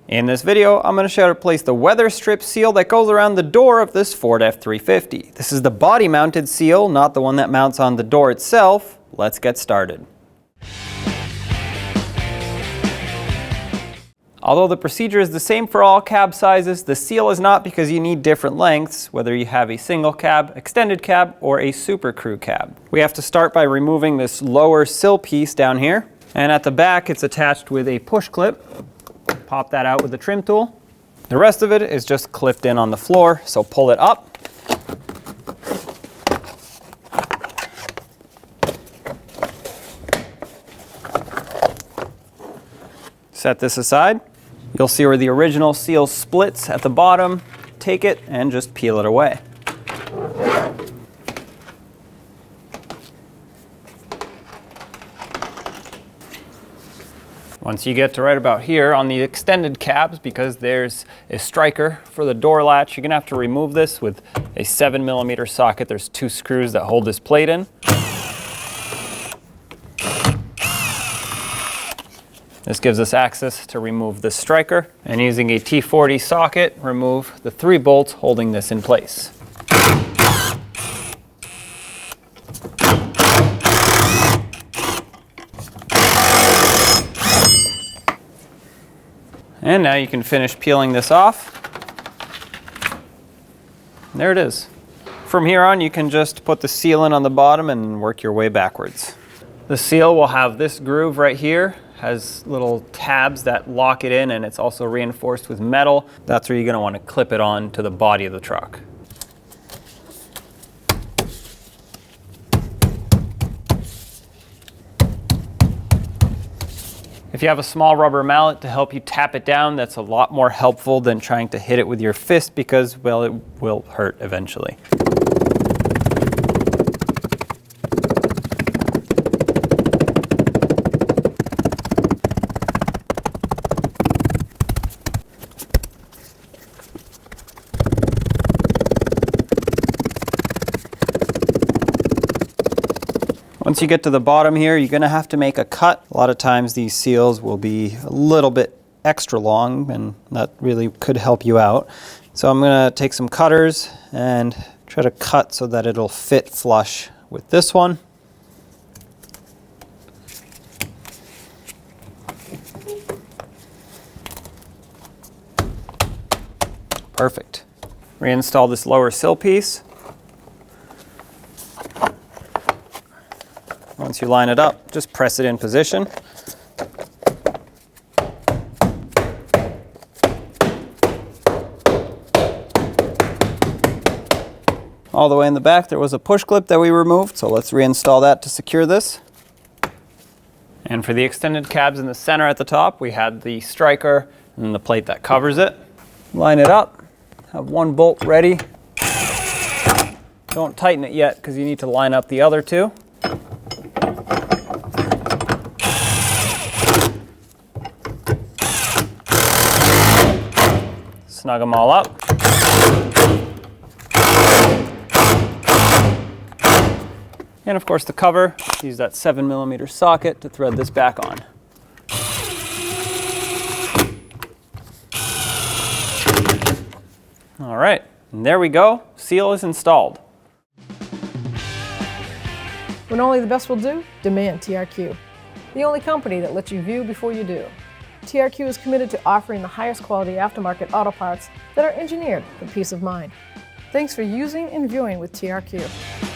In this video, I'm going to show you how to place the Weatherstrip seal that goes around the door of this Ford F-350. This is the body-mounted seal, not the one that mounts on the door itself. Let's get started. Although the procedure is the same for all cab sizes, the seal is not because you need different lengths, whether you have a single cab, extended cab, or a super crew cab. We have to start by removing this lower sill piece down here. And at the back, it's attached with a push clip. Pop that out with the trim tool. The rest of it is just clipped in on the floor, so pull it up. Set this aside. You'll see where the original seal splits at the bottom. Take it and just peel it away. Once you get to right about here on the extended cabs, because there's a striker for the door latch, you're gonna have to remove this with a 7mm socket. There's 2 screws that hold this plate in. This gives us access to remove this striker, and using a T40 socket, remove the 3 bolts holding this in place. And now you can finish peeling this off. There it is. From here on, you can just put the seal in on the bottom and work your way backwards. The seal will have this groove right here. Has little tabs that lock it in, and it's also reinforced with metal. That's where you're going to want to clip it on to the body of the truck. If you have a small rubber mallet to help you tap it down, that's a lot more helpful than trying to hit it with your fist because, well, it will hurt eventually. Once you get to the bottom here, you're going to have to make a cut. A lot of times these seals will be a little bit extra long, and that really could help you out. So I'm going to take some cutters and try to cut so that it'll fit flush with this one. Perfect. Reinstall this lower sill piece. Once you line it up, just press it in position. All the way in the back, there was a push clip that we removed, so let's reinstall that to secure this. And for the extended cabs in the center at the top, we had the striker and the plate that covers it. Line it up, have 1 bolt ready. Don't tighten it yet because you need to line up the other 2. Snug them all up. And of course the cover, use that 7mm socket to thread this back on. All right, and there we go. Seal is installed. When only the best will do, demand TRQ. The only company that lets you view before you do. TRQ is committed to offering the highest quality aftermarket auto parts that are engineered for peace of mind. Thanks for using and viewing with TRQ.